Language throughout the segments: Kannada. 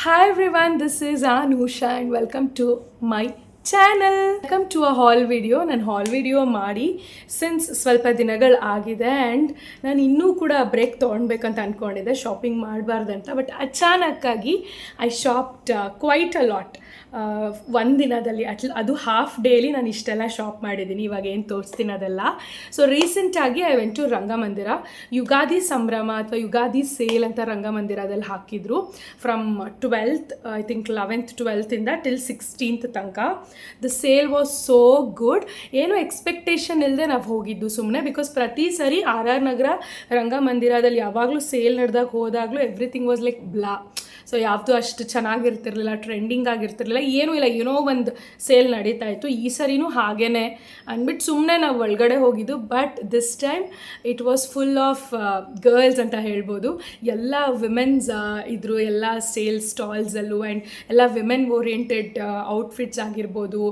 Hi everyone, this is Anusha and welcome to my channel. Welcome to a haul video. ನಾನು ಹಾಲ್ ವಿಡಿಯೋ ಮಾಡಿ ಸಿನ್ಸ್ ಸ್ವಲ್ಪ ದಿನಗಳು ಆಗಿದೆ ಆ್ಯಂಡ್ ನಾನು ಇನ್ನೂ ಕೂಡ ಬ್ರೇಕ್ ತೊಗೊಳ್ಬೇಕಂತ ಅಂದ್ಕೊಂಡಿದ್ದೆ ಶಾಪಿಂಗ್ ಮಾಡಬಾರ್ದಂತ. ಬಟ್ ಅಚಾನಕ್ಕಾಗಿ I shopped quite a lot. ಒಂದು ದಿನದಲ್ಲಿ ಅದು ಹಾಫ್ ಡೇಲಿ ನಾನು ಇಷ್ಟೆಲ್ಲ ಶಾಪ್ ಮಾಡಿದ್ದೀನಿ. ಇವಾಗ ಏನು ತೋರಿಸ್ತೀನಿ ಅದೆಲ್ಲ. ಸೊ ರೀಸೆಂಟಾಗಿ ಐ ವೆಂಟ್ ಟು ರಂಗಮಂದಿರ. ಯುಗಾದಿ ಸಂಭ್ರಮ ಅಥವಾ ಯುಗಾದಿ ಸೇಲ್ ಅಂತ ರಂಗಮಂದಿರದಲ್ಲಿ ಹಾಕಿದ್ರು. From 12th I think 11th 12th till 16th ತನಕ. The sale was so good. ಏನು ಎಕ್ಸ್ಪೆಕ್ಟೇಷನ್ ಇಲ್ಲದೆ ನಾವು ಹೋಗಿದ್ದು ಸುಮ್ಮನೆ. ಬಿಕಾಸ್ ಪ್ರತಿ ಸರಿ ಆರ್ ಆರ್ ನಗರ ರಂಗಮಂದಿರದಲ್ಲಿ ಯಾವಾಗಲೂ ಸೇಲ್ ನಡೆದಾಗ ಹೋದಾಗಲೂ everything was like blah. So ಯಾವುದು ಅಷ್ಟು ಚೆನ್ನಾಗಿರ್ತಿರ್ಲಿಲ್ಲ, ಟ್ರೆಂಡಿಂಗ್ ಆಗಿರ್ತಿರ್ಲಿಲ್ಲ, ಏನೂ ಇಲ್ಲ, ಏನೋ ಒಂದು ಸೇಲ್ ನಡೀತಾ ಇತ್ತು. ಈ ಸರಿನೂ ಹಾಗೇ ಅಂದ್ಬಿಟ್ಟು ಸುಮ್ಮನೆ ನಾವು ಒಳಗಡೆ ಹೋಗಿದ್ದು. But this time it was full of girls ಅಂತ ಹೇಳ್ಬೋದು. ಎಲ್ಲ ವಿಮೆನ್ಸ್ ಇದ್ರು ಎಲ್ಲ ಸೇಲ್ ಸ್ಟಾಲ್ಸಲ್ಲೂ. ಆ್ಯಂಡ್ ಎಲ್ಲ ವಿಮೆನ್ ಓರಿಯೆಂಟೆಡ್ ಔಟ್ಫಿಟ್ಸ್ ಆಗಿರ್ಬೋದು,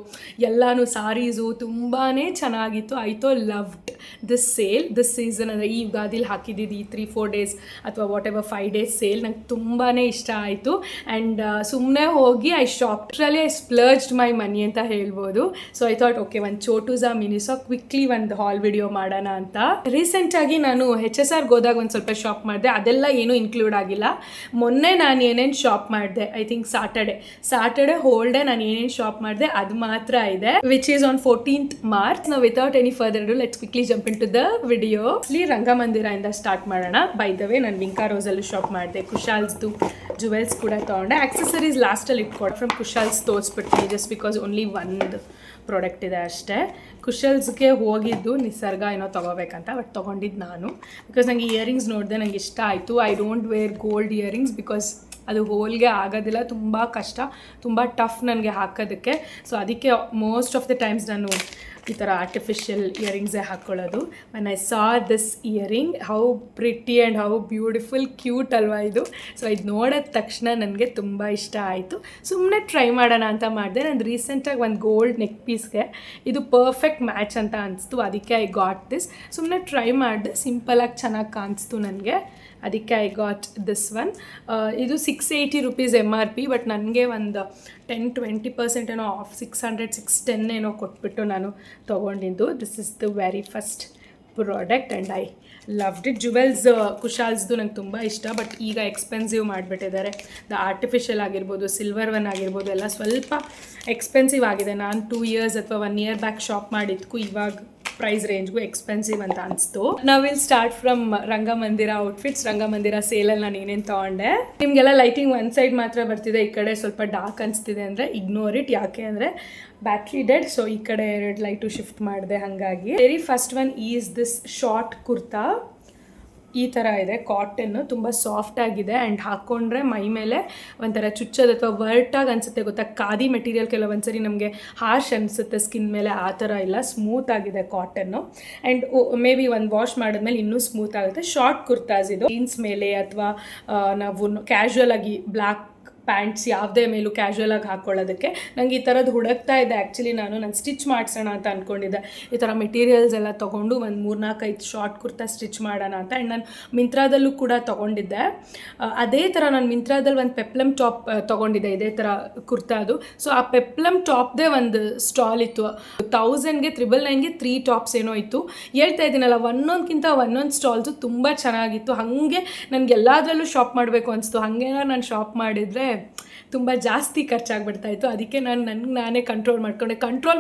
ಎಲ್ಲನೂ ಸಾರೀಸು ತುಂಬಾ ಚೆನ್ನಾಗಿತ್ತು. ಐ ತೋ loved this sale. This season ಅಂದರೆ ಈ ಯುಗಾದಿಲಿ ಹಾಕಿದ್ದಿದ್ದು ಈ 3-4 ಡೇಸ್ ಅಥವಾ ವಾಟ್ ಎವರ್ 5 days ಸೇಲ್ ನಂಗೆ ತುಂಬಾ ಇಷ್ಟ ಆಯಿತು. ಆ್ಯಂಡ್ ಸುಮ್ಮನೆ ಹೋಗಿ ಐ ಶಾಪ್ ಲಿಟ್ರಲಿ ಐ ಸ್ಪ್ಲರ್ಜ್ಡ್ ಮೈ ಮನಿ ಅಂತ ಹೇಳ್ಬೋದು. ಸೊ ಐ ಥಾಟ್ ಓಕೆ, ಒಂದು ಚೋಟುಜಾ ಮಿನಿಸೋ ಕ್ವಿಕ್ಲಿ ಒಂದು ಹಾಲ್ ವಿಡಿಯೋ ಮಾಡೋಣ ಅಂತ. ರೀಸೆಂಟಾಗಿ ನಾನು HSR ಹೋದಾಗ ಒಂದು ಸ್ವಲ್ಪ ಶಾಪ್ ಮಾಡಿದೆ. ಅದೆಲ್ಲ ಏನೂ ಇನ್ಕ್ಲೂಡ್ ಆಗಿಲ್ಲ. ಮೊನ್ನೆ ನಾನು ಏನೇನು ಶಾಪ್ ಮಾಡಿದೆ, I think Saturday whole day ನಾನು ಏನೇನು ಶಾಪ್ ಮಾಡಿದೆ ಅದು ಮಾತ್ರ ಇದೆ, which is on 14th March. ನಾವು without any further do let's quickly jump into the video. ರಂಗಮಂದಿರದಿಂದ ಸ್ಟಾರ್ಟ್ ಮಾಡೋಣ. ಬೈ ದ ವೇ ನಾನು ವಿಂಕಾ ರೋಸಲ್ಲೂ ಶಾಪ್ ಮಾಡಿದೆ. ಕುಶಾಲ್ಸ್ದು ಜುವೆಲ್ಸ್ ಕೂಡ ತೊಗೊಂಡೆ. ಆಕ್ಸೆಸರೀಸ್ ಲಾಸ್ಟಲ್ಲಿ ಇಟ್ಕೊಟ್ಟು ಫ್ರಮ್ ಕುಶಾಲ್ಸ್ ತೋರಿಸ್ಬಿಡ್ತೀನಿ, ಜಸ್ಟ್ ಬಿಕಾಸ್ ಓನ್ಲಿ ಒಂದು ಪ್ರಾಡಕ್ಟ್ ಇದೆ ಅಷ್ಟೇ. ಕುಶಲ್ಸ್ಗೆ ಹೋಗಿದ್ದು ನಿಸರ್ಗ ಏನೋ ತೊಗೋಬೇಕಂತ, ಬಟ್ ತೊಗೊಂಡಿದ್ದು ನಾನು. ಬಿಕಾಸ್ ನನಗೆ ಇಯರಿಂಗ್ಸ್ ನೋಡಿದೆ, ನನಗೆ ಇಷ್ಟ ಆಯಿತು. I don't wear gold earrings because ಅದು ಹೋಲ್ಗೆ ಆಗೋದಿಲ್ಲ, ತುಂಬ ಕಷ್ಟ, ತುಂಬ ಟಫ್ ನನಗೆ ಹಾಕೋದಕ್ಕೆ. ಸೊ ಅದಕ್ಕೆ ಮೋಸ್ಟ್ ಆಫ್ ದ ಟೈಮ್ಸ್ ನಾನು ಈ ಥರ ಆರ್ಟಿಫಿಷಿಯಲ್ ಇಯರಿಂಗ್ಸೇ ಹಾಕ್ಕೊಳ್ಳೋದು. When I saw this earring, how pretty and how beautiful, cute ಅಲ್ವಾ ಇದು. ಸೊ ಇದು ನೋಡಿದ ತಕ್ಷಣ ನನಗೆ ತುಂಬ ಇಷ್ಟ ಆಯಿತು. ಸುಮ್ಮನೆ ಟ್ರೈ ಮಾಡೋಣ ಅಂತ ಮಾಡಿದೆ. ನಾನು ರೀಸೆಂಟಾಗಿ ಒಂದು ಗೋಲ್ಡ್ ನೆಕ್ ಪೀಸ್ಗೆ ಇದು ಪರ್ಫೆಕ್ಟ್ ಮ್ಯಾಚ್ ಅಂತ ಅನಿಸ್ತು, ಅದಕ್ಕೆ ಐ ಗಾಟ್ ದಿಸ್. ಸುಮ್ಮನೆ ಟ್ರೈ ಮಾಡಿದೆ, ಸಿಂಪಲಾಗಿ ಚೆನ್ನಾಗಿ ಕಾಣಿಸ್ತು ನನಗೆ, ಅದಕ್ಕೆ ಐ ಗಾಟ್ ದಿಸ್ ಒನ್. ಇದು 680 rupees MRP, ಬಟ್ ನನಗೆ ಒಂದು 10-20% ಏನೋ ಆಫ್, 600-610 ಏನೋ ಕೊಟ್ಬಿಟ್ಟು ನಾನು ತೊಗೊಂಡಿದ್ದು. This is the very first product and I loved it. Jewels ಕುಶಾಲ್ಸ್ದು ನಂಗೆ ತುಂಬ ಇಷ್ಟ, ಬಟ್ ಈಗ ಎಕ್ಸ್ಪೆನ್ಸಿವ್ ಮಾಡಿಬಿಟ್ಟಿದ್ದಾರೆ. ದ ಆರ್ಟಿಫಿಷಿಯಲ್ ಆಗಿರ್ಬೋದು, ಸಿಲ್ವರ್ ಒನ್ ಆಗಿರ್ಬೋದು, ಎಲ್ಲ ಸ್ವಲ್ಪ ಎಕ್ಸ್ಪೆನ್ಸಿವ್ ಆಗಿದೆ. ನಾನು 2 years ಅಥವಾ 1 year ಬ್ಯಾಕ್ ಶಾಪ್ ಮಾಡಿದ್ದಕ್ಕೂ ಇವಾಗ ಪ್ರೈಸ್ ರೇಂಜ್ಗೂ ಎಕ್ಸ್ಪೆನ್ಸಿವ್ ಅಂತ ಅನಿಸ್ತು. ನಾವು will start from Rangamandira outfits. ರಂಗಮಂದಿರ ಸೇಲಲ್ಲಿ ನಾನು ಏನೇನು ತೊಗೊಂಡೆ. ನಿಮಗೆಲ್ಲ ಲೈಟಿಂಗ್ ಒಂದು ಸೈಡ್ ಮಾತ್ರ ಬರ್ತಿದೆ, ಈ ಕಡೆ ಸ್ವಲ್ಪ ಡಾರ್ಕ್ ಅನಿಸ್ತಿದೆ ಅಂದರೆ ಇಗ್ನೋರ್ ಇಟ್. ಯಾಕೆ ಅಂದರೆ ಬ್ಯಾಟ್ರಿ ಡೆಡ್, ಸೊ ಈ ಕಡೆ 2 ಲೈಟು ಶಿಫ್ಟ್ ಮಾಡಿದೆ. ಹಾಗಾಗಿ very first one is this short kurta. ಈ ಥರ ಇದೆ, ಕಾಟನ್ನು, ತುಂಬ ಸಾಫ್ಟ್ ಆಗಿದೆ. ಆ್ಯಂಡ್ ಹಾಕ್ಕೊಂಡ್ರೆ ಮೈ ಮೇಲೆ ಒಂಥರ ಚುಚ್ಚೋದು ಅಥವಾ ವರ್ಟಾಗಿ ಅನಿಸುತ್ತೆ, ಗೊತ್ತಾ. ಖಾದಿ ಮೆಟೀರಿಯಲ್ ಕೆಲವೊಂದ್ಸರಿ ನಮಗೆ ಹಾರ್ಶ್ ಅನಿಸುತ್ತೆ ಸ್ಕಿನ್ ಮೇಲೆ, ಆ ಥರ ಇಲ್ಲ, ಸ್ಮೂತ್ ಆಗಿದೆ ಕಾಟನ್ನು. ಆ್ಯಂಡ್ ಮೇ ಬಿ ಒಂದು ವಾಶ್ ಮಾಡಿದ್ಮೇಲೆ ಇನ್ನೂ ಸ್ಮೂತ್ ಆಗುತ್ತೆ. ಶಾರ್ಟ್ ಕುರ್ತಾಸ್ ಇದು, ಜೀನ್ಸ್ ಮೇಲೆ ಅಥವಾ ನಾವು ಕ್ಯಾಶುವಲ್ ಆಗಿ ಬ್ಲ್ಯಾಕ್ ಪ್ಯಾಂಟ್ಸ್ ಯಾವುದೇ ಮೇಲೂ ಕ್ಯಾಶುವಲಾಗಿ ಹಾಕ್ಕೊಳ್ಳೋದಕ್ಕೆ. ನಂಗೆ ಈ ಥರದ್ದು ಹುಡುಕ್ತಾ ಇದೆ ಆ್ಯಕ್ಚುಲಿ. ನಾನು ಸ್ಟಿಚ್ ಮಾಡಿಸೋಣ ಅಂತ ಅಂದ್ಕೊಂಡಿದ್ದೆ. ಈ ಥರ ಮೆಟೀರಿಯಲ್ಸ್ ಎಲ್ಲ ತೊಗೊಂಡು ಒಂದು 3-4-5 ಶಾರ್ಟ್ ಕುರ್ತಾ ಸ್ಟಿಚ್ ಮಾಡೋಣ ಅಂತ. ಆ್ಯಂಡ್ ನಾನು ಮಿಂತ್ರಾದಲ್ಲೂ ಕೂಡ ತೊಗೊಂಡಿದ್ದೆ. ಅದೇ ಥರ ನಾನು ಮಿಂತ್ರಾದಲ್ಲಿ ಒಂದು ಪೆಪ್ಲಮ್ ಟಾಪ್ ತೊಗೊಂಡಿದ್ದೆ, ಇದೇ ಥರ ಕುರ್ತಾದು. ಸೊ ಆ ಪೆಪ್ಲಮ್ ಟಾಪ್ದೇ ಒಂದು ಸ್ಟಾಲ್ ಇತ್ತು. 1000ಗೆ 999ಗೆ 3 ಟಾಪ್ಸ್ ಏನೋ ಇತ್ತು. ಹೇಳ್ತಾ ಇದ್ದೀನಲ್ಲ, ಒಂದೊಂದಕ್ಕಿಂತ ಒಂದೊಂದು ಸ್ಟಾಲ್ಸು ತುಂಬ ಚೆನ್ನಾಗಿತ್ತು. ಹಾಗೆ ನನಗೆ ಎಲ್ಲದರಲ್ಲೂ ಶಾಪ್ ಮಾಡಬೇಕು ಅನಿಸ್ತು. ಹಾಗೇನಾದ್ರು ನಾನು ಶಾಪ್ ಮಾಡಿದರೆ ತುಂಬ ಜಾಸ್ತಿ ಖರ್ಚಾಗ್ಬಿಡ್ತಾಯಿತ್ತು. ಅದಕ್ಕೆ ನನಗೆ ನಾನೇ ಕಂಟ್ರೋಲ್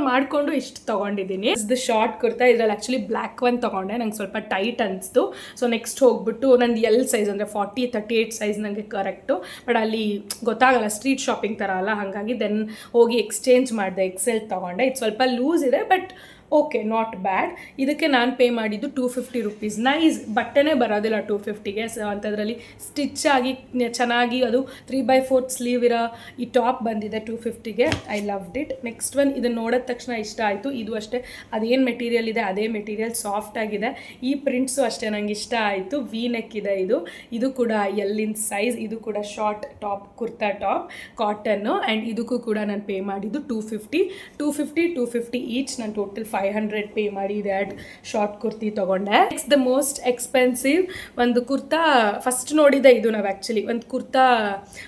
ಮಾಡಿಕೊಂಡು ಇಷ್ಟು ತೊಗೊಂಡಿದ್ದೀನಿ. ಇದು ಶಾರ್ಟ್ ಕುರ್ತಾ, ಇದರಲ್ಲಿ ಆ್ಯಕ್ಚುಲಿ ಬ್ಲ್ಯಾಕ್ ಒನ್ ತೊಗೊಂಡೆ. ನಂಗೆ ಸ್ವಲ್ಪ ಟೈಟ್ ಅನಿಸ್ತು. ಸೊ ನೆಕ್ಸ್ಟ್ ಹೋಗ್ಬಿಟ್ಟು ನಂದು ಎಲ್ ಸೈಜ್ ಅಂದರೆ 40-38 ಸೈಜ್ ನನಗೆ ಕರೆಕ್ಟು. ಬಟ್ ಅಲ್ಲಿ ಗೊತ್ತಾಗಲ್ಲ, ಸ್ಟ್ರೀಟ್ ಶಾಪಿಂಗ್ ಥರ ಅಲ್ಲ, ಹಾಗಾಗಿ ದೆನ್ ಹೋಗಿ ಎಕ್ಸ್ಚೇಂಜ್ ಮಾಡಿದೆ, XL ತೊಗೊಂಡೆ. ಇದು ಸ್ವಲ್ಪ ಲೂಸ್ ಇದೆ, ಬಟ್ ಓಕೆ, ನಾಟ್ ಬ್ಯಾಡ್. ಇದಕ್ಕೆ ನಾನು ಪೇ ಮಾಡಿದ್ದು 250 rupees. ನೈಸ್, ಬಟ್ಟೆನೇ ಬರೋದಿಲ್ಲ 250ಗೆ. ಸೊ ಅಂಥದ್ರಲ್ಲಿ ಸ್ಟಿಚ್ ಆಗಿ ಚೆನ್ನಾಗಿ ಅದು 3/4 ಸ್ಲೀವ್ ಇರೋ ಈ ಟಾಪ್ ಬಂದಿದೆ 250ಗೆ. I loved it. Next one, ಇದನ್ನು ನೋಡಿದ ತಕ್ಷಣ ಇಷ್ಟ ಆಯಿತು. ಇದು ಅಷ್ಟೇ, ಅದೇನು ಮೆಟೀರಿಯಲ್ ಇದೆ ಅದೇ ಮೆಟೀರಿಯಲ್, ಸಾಫ್ಟ್ ಆಗಿದೆ. ಈ ಪ್ರಿಂಟ್ಸು ಅಷ್ಟೇ ನಂಗೆ ಇಷ್ಟ ಆಯಿತು. ವಿ ನೆಕ್ ಇದೆ ಇದು ಕೂಡ ಎಲ್ಲಿನ ಸೈಜ್. ಇದು ಕೂಡ short top, kurta top, cotton. And ಇದಕ್ಕೂ ಕೂಡ ನಾನು ಪೇ ಮಾಡಿದ್ದು 250 ಈಚ್. ನಾನು ಟೋಟಲ್ 2500 ಪೇ ಮಾಡಿ ದ್ಯಾಟ್ ಶಾರ್ಟ್ ಕುರ್ತಿ ತೊಗೊಂಡೆ. ಇಟ್ಸ್ ದ ಮೋಸ್ಟ್ ಎಕ್ಸ್ಪೆನ್ಸಿವ್ ಒಂದು ಕುರ್ತಾ ಫಸ್ಟ್ ನೋಡಿದೆ ಇದು ನಾವು ಆ್ಯಕ್ಚುಲಿ ಒಂದು ಕುರ್ತಾ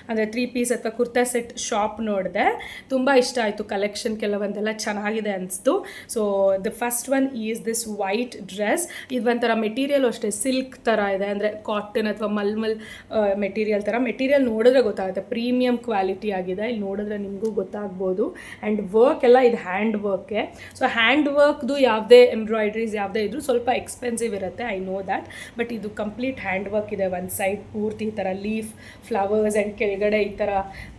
ಅಂದರೆ 3 ಪೀಸ್ ಅಥವಾ ಕುರ್ತಾ ಸೆಟ್ ಶಾಪ್ ನೋಡಿದೆ, ತುಂಬ ಇಷ್ಟ ಆಯಿತು. ಕಲೆಕ್ಷನ್ ಕೆಲವೊಂದೆಲ್ಲ ಚೆನ್ನಾಗಿದೆ ಅನಿಸ್ತು. So the first one is this white dress. ಇದು ಒಂಥರ ಮೆಟೀರಿಯಲ್ ಅಷ್ಟೇ ಸಿಲ್ಕ್ ಥರ ಇದೆ, ಅಂದರೆ ಕಾಟನ್ ಅಥವಾ ಮಲ್ಮಲ್ ಮೆಟೀರಿಯಲ್ ಥರ. ಮೆಟೀರಿಯಲ್ ನೋಡಿದ್ರೆ ಗೊತ್ತಾಗುತ್ತೆ, ಪ್ರೀಮಿಯಂ ಕ್ವಾಲಿಟಿ ಆಗಿದೆ. ಇಲ್ಲಿ ನೋಡಿದ್ರೆ ನಿಮಗೂ ಗೊತ್ತಾಗ್ಬೋದು. ಆ್ಯಂಡ್ ವರ್ಕ್ ಎಲ್ಲ ಇದು ಹ್ಯಾಂಡ್ ವರ್ಕೆ. ಸೊ ಹ್ಯಾಂಡ್ ವರ್ಕ್ದು ಯಾವುದೇ ಎಂಬ್ರಾಯ್ಡ್ರೀಸ್ ಯಾವುದೇ ಇದ್ರೂ ಸ್ವಲ್ಪ ಎಕ್ಸ್ಪೆನ್ಸಿವ್ ಇರುತ್ತೆ, ಐ ನೋ ದ್ಯಾಟ್. ಬಟ್ ಇದು ಕಂಪ್ಲೀಟ್ ಹ್ಯಾಂಡ್ ವರ್ಕ್ ಇದೆ. ಒಂದು ಸೈಡ್ ಪೂರ್ತಿ ಈ ಥರ ಲೀಫ್ ಫ್ಲವರ್ಸ್ ಆ್ಯಂಡ್ ಕೆಳಗಡೆ ಈ ಥರ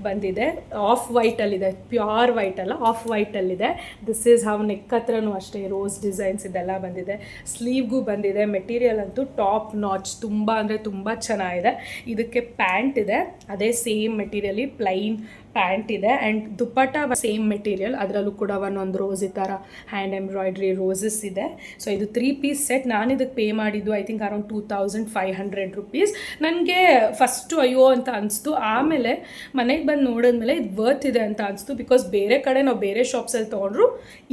ಬಂದಿದೆ. ಆಫ್ ವೈಟಲ್ಲಿದೆ, ಪ್ಯೂರ್ ವೈಟ್ ಅಲ್ಲ, ಆಫ್ ವೈಟಲ್ಲಿದೆ. ದಿಸ್ ಈಸ್ ಹೌ ನೆಕ್ ಹತ್ರನೂ ಅಷ್ಟೇ ರೋಸ್ ಡಿಸೈನ್ಸ್ ಇದೆಲ್ಲ ಬಂದಿದೆ. ಸ್ಲೀವ್ಗೂ ಬಂದಿದೆ. ಮೆಟೀರಿಯಲ್ ಅಂತೂ ಟಾಪ್ ನಾಚ್, ತುಂಬ ಅಂದರೆ ತುಂಬ ಚೆನ್ನಾಗಿದೆ. ಇದಕ್ಕೆ ಪ್ಯಾಂಟ್ ಇದೆ, ಅದೇ ಸೇಮ್ ಮೆಟೀರಿಯಲಿ ಪ್ಲೈನ್ ಪ್ಯಾಂಟ್ ಇದೆ. ಆ್ಯಂಡ್ ದುಪ್ಪಟ್ಟ ಸೇಮ್ ಮೆಟೀರಿಯಲ್, ಅದರಲ್ಲೂ ಕೂಡ ಒಂದೊಂದು ರೋಸ್ ಈ ಥರ ಹ್ಯಾಂಡ್ ಎಂಬ್ರಾಯ್ಡ್ರಿ ರೋಸಸ್ ಇದೆ. ಸೊ ಇದು 3 ಪೀಸ್ ಸೆಟ್. ನಾನು ಇದಕ್ಕೆ ಪೇ ಮಾಡಿದ್ದು ಐ ಥಿಂಕ್ ಅರೌಂಡ್ 2500 ರುಪೀಸ್. ನನಗೆ ಫಸ್ಟು ಅಯ್ಯೋ ಅಂತ ಅನಿಸ್ತು, ಆಮೇಲೆ ಮನೆಗೆ ಬಂದು ನೋಡಿದ್ಮೇಲೆ ಇದು ವರ್ತ್ ಇದೆ ಅಂತ ಅನಿಸ್ತು. ಬಿಕಾಸ್ ಬೇರೆ ಕಡೆ ನಾವು ಬೇರೆ ಶಾಪ್ಸಲ್ಲಿ ತೊಗೊಂಡ್ರು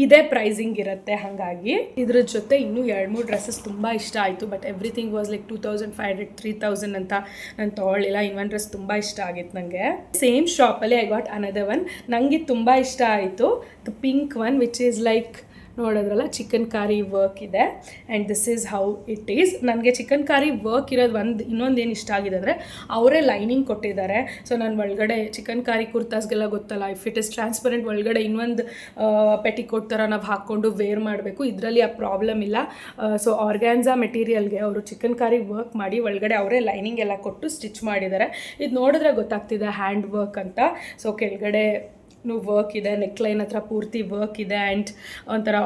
ಇದೇ ಪ್ರೈಸಿಂಗ್ ಇರುತ್ತೆ. ಹಾಗಾಗಿ ಇದ್ರ ಜೊತೆ ಇನ್ನೂ 2-3 ಡ್ರೆಸ್ಸಸ್ ತುಂಬ ಇಷ್ಟ ಆಯಿತು. ಬಟ್ ಎವ್ರಿಥಿಂಗ್ ವಾಸ್ ಲೈಕ್ 2500 3000 ಅಂತ ನಾನು ತೊಗೊಳ್ಳಿಲ್ಲ. ಇನ್ನೊಂದು ಡ್ರೆಸ್ ತುಂಬ ಇಷ್ಟ ಆಗಿತ್ತು ನನಗೆ. ಸೇಮ್ ಶಾಪಲ್ಲಿ I got another one. ನಂಗೆ ತುಂಬ ಇಷ್ಟ ಆಯಿತು. The pink one which is like ನೋಡೋದ್ರಲ್ಲ ಚಿಕನ್ ಕಾರಿ ವರ್ಕ್ ಇದೆ. And this is how it is. ನನಗೆ ಚಿಕನ್ ಕಾರಿ ವರ್ಕ್ ಇರೋದು ಇನ್ನೊಂದು ಏನು ಇಷ್ಟ ಆಗಿದೆ ಅಂದರೆ ಅವರೇ ಲೈನಿಂಗ್ ಕೊಟ್ಟಿದ್ದಾರೆ. ಸೊ ನಾನು ಒಳಗಡೆ ಚಿಕನ್ ಕಾರಿ ಕುರ್ತಾಸ್ಗೆಲ್ಲ ಗೊತ್ತಲ್ಲ, ಇಫ್ ಇಟ್ ಇಸ್ ಟ್ರಾನ್ಸ್ಪರೆಂಟ್ ಒಳಗಡೆ ಇನ್ನೊಂದು ಪೆಟಿಕೋಟ್ ಥರ ನಾವು ಹಾಕ್ಕೊಂಡು ವೇರ್ ಮಾಡಬೇಕು. ಇದರಲ್ಲಿ ಆ ಪ್ರಾಬ್ಲಮ್ ಇಲ್ಲ. ಸೊ ಆರ್ಗ್ಯಾನ್ಸಾ ಮೆಟೀರಿಯಲ್ಗೆ ಅವರು ಚಿಕನ್ ಕಾರಿ ವರ್ಕ್ ಮಾಡಿ ಒಳಗಡೆ ಅವರೇ ಲೈನಿಂಗ್ ಎಲ್ಲ ಕೊಟ್ಟು ಸ್ಟಿಚ್ ಮಾಡಿದ್ದಾರೆ. ಇದು ನೋಡಿದ್ರೆ ಗೊತ್ತಾಗ್ತಿದೆ ಹ್ಯಾಂಡ್ ವರ್ಕ್ ಅಂತ. ಸೊ ಕೆಳಗಡೆ ವರ್ಕ್ ಇದೆ, ನೆಕ್ಲೈನ್ ಹತ್ರ ಪೂರ್ತಿ ವರ್ಕ್ ಇದೆ. ಆ್ಯಂಡ್ ಒಂಥರ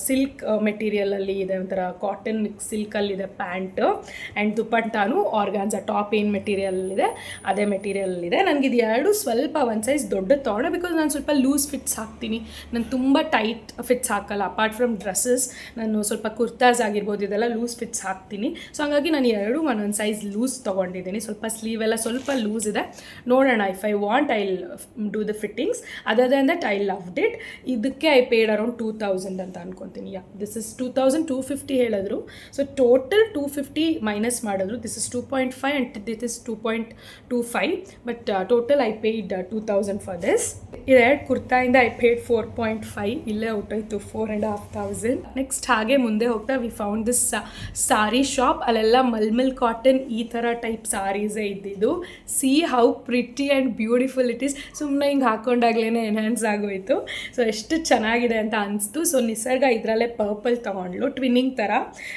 ಸಿಲ್ಕ್ ಮೆಟೀರಿಯಲಲ್ಲಿ ಇದೆ, ಒಂಥರ ಕಾಟನ್ ಮಿಕ್ಸ್ ಸಿಲ್ಕಲ್ಲಿದೆ ಪ್ಯಾಂಟು. ಆ್ಯಂಡ್ ದುಪ್ಪಟ್ಟಾನು ಆರ್ಗಾನ್ಸಾ ಟಾಪ್ ಏನು ಮೆಟೀರಿಯಲ್ಲಿದೆ ಅದೇ ಮೆಟೀರಿಯಲ್ಲಿದೆ. ನನಗೆ ಇದು ಎರಡು ಸ್ವಲ್ಪ ಒಂದು ಸೈಜ್ ದೊಡ್ಡದು ತೊಗೊಂಡೆ, ಬಿಕಾಸ್ ನಾನು ಸ್ವಲ್ಪ ಲೂಸ್ ಫಿಟ್ಸ್ ಹಾಕ್ತೀನಿ. ನಾನು ತುಂಬ ಟೈಟ್ ಫಿಟ್ಸ್ ಹಾಕಲ್ಲ. ಅಪಾರ್ಟ್ ಫ್ರಮ್ ಡ್ರೆಸ್ಸಸ್ ನಾನು ಸ್ವಲ್ಪ ಕುರ್ತಾಸ್ ಆಗಿರ್ಬೋದು ಇದೆಲ್ಲ ಲೂಸ್ ಫಿಟ್ಸ್ ಹಾಕ್ತೀನಿ. ಸೊ ಹಾಗಾಗಿ ನಾನು ಎರಡು ಒಂದೊಂದು ಸೈಜ್ ಲೂಸ್ ತೊಗೊಂಡಿದ್ದೀನಿ. ಸ್ವಲ್ಪ ಸ್ಲೀವ್ ಎಲ್ಲ ಸ್ವಲ್ಪ ಲೂಸ್ ಇದೆ. ನೋಡೋಣ, if I want I do the fittings. Other than that I loved it. ಇದಕ್ಕೆ ಐ ಪೇಡ್ ಅರೌಂಡ್ 2000 ಅಂತ ಅನ್ಕೊತೀನಿ. ದಿಸ್ ಇಸ್ 2250 ಹೇಳಿದ್ರು. ಸೊ ಟೋಟಲ್ 250 ಮೈನಸ್ ಮಾಡಿದ್ರು. This is 2.5 and this is 2.25. But total I paid 2000 for this. ಇದೆರಡು ಕುರ್ತಾಯಿಂದ ಐ ಪೇಯ್ಡ್ 4.5. ಇಲ್ಲೇ ಹೊಟ್ಟೋಯ್ತು 4500. ನೆಕ್ಸ್ಟ್ ಹಾಗೆ ಮುಂದೆ ಹೋಗ್ತಾ we found this sorry shop. ಅಲ್ಲೆಲ್ಲ ಮಲ್ಮಲ್ ಕಾಟನ್ ಈ ಥರ ಟೈಪ್ ಸಾರೀಸೇ ಇದ್ದಿದ್ದು. C how pretty and beautiful it is. ಸುಮ್ಮನೆ ಹಿಂಗೆ ಹಾಕೊಂಡಾಗ್ಲೇ ಎನ್ಹ್ಯಾನ್ಸ್ ಆಗೋಯಿತು. ಸೊ ಎಷ್ಟು ಚೆನ್ನಾಗಿದೆ ಅಂತ ಅನಿಸ್ತು. ಸೊ ನಿಸರ್ಗ ಇದರಲ್ಲೇ ಪರ್ಪಲ್ ತೊಗೊಂಡ್ಲು ಟ್ವಿನ್ನಿಂಗ್ ಥರ.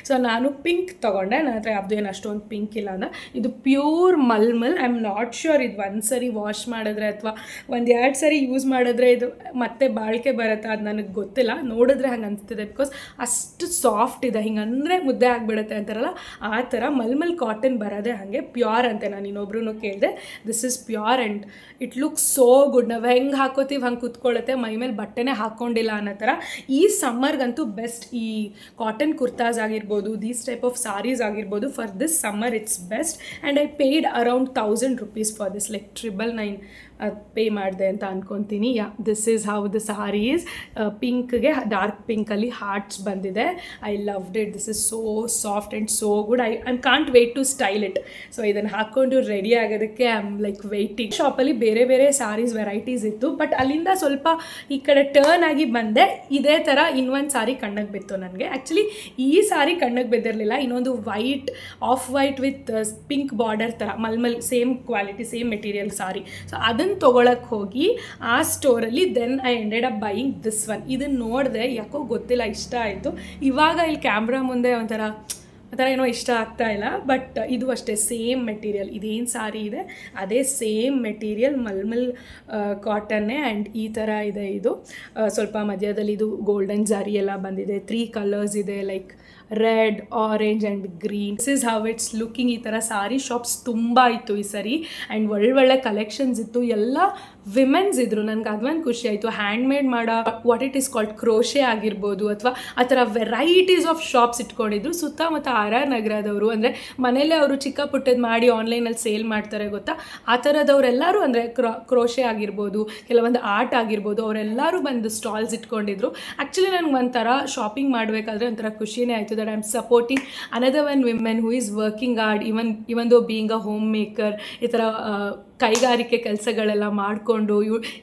ಸೊ ನಾನು ಪಿಂಕ್ ತೊಗೊಂಡೆ. ನನ್ನ ಹತ್ರ ಯಾವುದು ಏನು ಅಷ್ಟೊಂದು ಪಿಂಕ್ ಇಲ್ಲ ಅಂದ್ರೆ ಇದು pure mulmul. I am not sure ಇದು ಒಂದು ಸರಿ ವಾಶ್ ಮಾಡಿದ್ರೆ ಅಥವಾ 1-2 ಸರಿ ಯೂಸ್ ಮಾಡಿದ್ರೆ ಇದು ಮತ್ತೆ ಬಾಳಿಕೆ ಬರುತ್ತಾ ಅದು ನನಗೆ ಗೊತ್ತಿಲ್ಲ. ನೋಡಿದ್ರೆ ಹಂಗೆ ಅನಿಸ್ತಿದೆ, ಬಿಕಾಸ್ ಅಷ್ಟು ಸಾಫ್ಟ್ ಇದೆ. ಹಿಂಗೆ ಅಂದರೆ ಮುದ್ದೆ ಆಗಿಬಿಡುತ್ತೆ ಅಂತಾರಲ್ಲ ಆ ಥರ. ಮಲ್ಮಲ್ ಕಾಟನ್ ಬರೋದೇ ಹಾಗೆ ಪ್ಯೂರ್ ಅಂತೆ. ನಾನು ಇನ್ನೊಬ್ರು ಕೇಳಿದೆ, this is pure and it looks so good. ನಾವು ಹೆಂಗೆ ಹಾಕೋತೀವಿ ಹಂಗೆ ಕುತ್ಕೊಳ್ಳುತ್ತೆ, ಮೈ ಮೇಲೆ ಬಟ್ಟೆನೇ ಹಾಕ್ಕೊಂಡಿಲ್ಲ ಅನ್ನೋ ಥರ. ಈ ಸಮ್ಮರ್ಗಂತೂ ಬೆಸ್ಟ್. ಈ ಕಾಟನ್ ಕುರ್ತಾಸ್ ಆಗಿರ್ಬೋದು, ದೀಸ್ ಟೈಪ್ ಆಫ್ ಸಾರೀಸ್ ಆಗಿರ್ಬೋದು, for this summer it's best. And I paid around 1000 rupees for this, like 999 pay ಮಾಡಿದೆ ಅಂತ ಅನ್ಕೊತೀನಿ. This is how the sari is. ಪಿಂಕ್ಗೆ ಡಾರ್ಕ್ ಪಿಂಕಲ್ಲಿ ಹಾರ್ಟ್ಸ್ ಬಂದಿದೆ. I loved it. This is so soft and so good. I can't wait to style it. So ಇದನ್ನು ಹಾಕ್ಕೊಂಡು ರೆಡಿ ಆಗೋದಕ್ಕೆ ಐ ಆಮ್ ಲೈಕ್ ವೆಯ್ಟಿಂಗ್. ಶಾಪಲ್ಲಿ ಬೇರೆ ಬೇರೆ ಸಾರೀಸ್ ವೆರೈಟೀಸ್ ಇತ್ತು, ಬಟ್ ಅಲ್ಲಿಂದ ಸ್ವಲ್ಪ ಈ ಕಡೆ ಟರ್ನ್ ಆಗಿ ಬಂದೆ. ಇದೇ ಥರ ಇನ್ನೊಂದು ಸಾರಿ ಕಣ್ಣಿಗೆ ಬಿತ್ತು ನನಗೆ. ಆ್ಯಕ್ಚುಲಿ ಈ ಸಾರಿ ಕಣ್ಣಿಗೆ ಬಿದ್ದಿರಲಿಲ್ಲ. ಇನ್ನೊಂದು white, off white with pink border ಥರ mulmul same quality same material sari. So ಅದನ್ನು ತೊಗೊಳಕ್ಕೆ ಹೋಗಿ ಆ ಸ್ಟೋರಲ್ಲಿ then I ended up buying this one. ಇದನ್ನು ನೋಡಿದೆ, ಯಾಕೋ ಗೊತ್ತಿಲ್ಲ, ಇಷ್ಟ ಆಯಿತು. ಇವಾಗ ಇಲ್ಲಿ ಕ್ಯಾಮ್ರಾ ಮುಂದೆ ಒಂಥರ ಏನೋ ಇಷ್ಟ ಆಗ್ತಾ ಇಲ್ಲ. ಬಟ್ ಇದು ಅಷ್ಟೇ ಸೇಮ್ ಮೆಟೀರಿಯಲ್. ಇದೇನು ಸಾರಿ ಇದೆ ಅದೇ ಸೇಮ್ ಮೆಟೀರಿಯಲ್ ಮಲ್ಮಲ್ ಕಾಟನ್ನೇ. ಆ್ಯಂಡ್ ಈ ಥರ ಇದೆ. ಇದು ಸ್ವಲ್ಪ ಮಧ್ಯದಲ್ಲಿ ಇದು ಗೋಲ್ಡನ್ ಜಾರಿ ಎಲ್ಲ ಬಂದಿದೆ. 3 ಕಲರ್ಸ್ ಇದೆ, like red, orange and green. This is how it's looking. ಈ ಥರ ಸಾರಿ ಶಾಪ್ಸ್ ತುಂಬ ಇತ್ತು ಈ ಸರಿ ಆ್ಯಂಡ್ ಒಳ್ಳೊಳ್ಳೆ ಕಲೆಕ್ಷನ್ಸ್ ಇತ್ತು. ಎಲ್ಲ ವಿಮೆನ್ಸ್ ಇದ್ರು. ನನಗೆ ಅದೊಂದು ಖುಷಿ ಆಯಿತು. ಹ್ಯಾಂಡ್ ಮೇಡ್ ಮಾಡೋ what it is called crochet ಆಗಿರ್ಬೋದು ಅಥವಾ ಆ ಥರ ವೆರೈಟೀಸ್ ಆಫ್ ಶಾಪ್ಸ್ ಇಟ್ಕೊಂಡಿದ್ರು. ಸುತ್ತಮುತ್ತ ಆರ್ ಆರ್ ನಗರದವರು, ಅಂದರೆ ಮನೇಲೆ ಅವರು ಚಿಕ್ಕ ಪುಟ್ಟದ್ದು ಮಾಡಿ ಆನ್ಲೈನಲ್ಲಿ ಸೇಲ್ ಮಾಡ್ತಾರೆ ಗೊತ್ತಾ, ಆ ಥರದವರೆಲ್ಲರೂ, ಅಂದರೆ ಕ್ರೋಶೆ ಆಗಿರ್ಬೋದು, ಕೆಲವೊಂದು ಆರ್ಟ್ ಆಗಿರ್ಬೋದು, ಅವರೆಲ್ಲರೂ ಬಂದು ಸ್ಟಾಲ್ಸ್ ಇಟ್ಕೊಂಡಿದ್ರು. ಆ್ಯಕ್ಚುಲಿ ನನಗೆ ಒಂಥರ ಶಾಪಿಂಗ್ ಮಾಡಬೇಕಾದ್ರೆ ಒಂಥರ ಖುಷಿನೇ ಆಯಿತು that I am supporting another one women who is working hard, even though being a home maker. ಈ ಥರ ಕೈಗಾರಿಕೆ ಕೆಲಸಗಳೆಲ್ಲ ಮಾಡಿಕೊಂಡು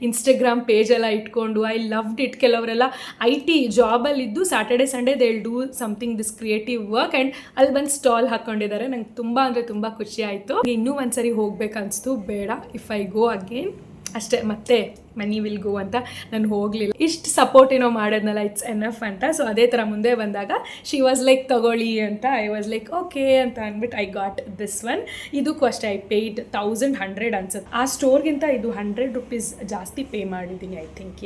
ಇನ್ಸ್ಟಾಗ್ರಾಮ್ ಪೇಜೆಲ್ಲ ಇಟ್ಕೊಂಡು ಐ ಲವ್ಡ್ ಇಟ್. ಕೆಲವರೆಲ್ಲ IT ಜಾಬಲ್ಲಿದ್ದು Saturday Sunday they will do something this creative work and ಅಲ್ಲಿ ಬಂದು ಸ್ಟಾಲ್ ಹಾಕ್ಕೊಂಡಿದ್ದಾರೆ. ನಂಗೆ ತುಂಬ ಅಂದರೆ ತುಂಬ ಖುಷಿ ಆಯಿತು. ಇನ್ನೂ ಒಂದ್ಸರಿ ಹೋಗ್ಬೇಕನ್ನಿಸ್ತು, ಬೇಡ ಇಫ್ ಐ ಗೋ ಅಗೇನ್ ಅಷ್ಟೇ, ಮತ್ತೆ ಮನಿ ವಿಲ್ ಗೋ ಅಂತ ನಾನು ಹೋಗಲಿಲ್ಲ. ಇಷ್ಟು ಸಪೋರ್ಟ್ ಏನೋ ಮಾಡೋದ್ನಲ್ಲ, ಇಟ್ಸ್ ಎನಫ್ ಅಂತ. ಸೊ ಅದೇ ಥರ ಮುಂದೆ ಬಂದಾಗ ಶಿ ವಾಸ್ ಲೈಕ್ ತಗೊಳ್ಳಿ ಅಂತ, ಐ ವಾಸ್ ಲೈಕ್ ಓಕೆ ಅಂತ ಅಂದ್ಬಿಟ್ಟು ಐ ಗಾಟ್ ದಿಸ್ ಒನ್. ಇದಕ್ಕೂ ಅಷ್ಟೇ ಐ ಪೇಯ್ಡ್ 1100 ಅನ್ಸುತ್ತೆ. ಆ ಸ್ಟೋರ್ಗಿಂತ ಇದು 100 ರೂಪೀಸ್ ಜಾಸ್ತಿ ಪೇ ಮಾಡಿದ್ದೀನಿ ಐ ಥಿಂಕ್.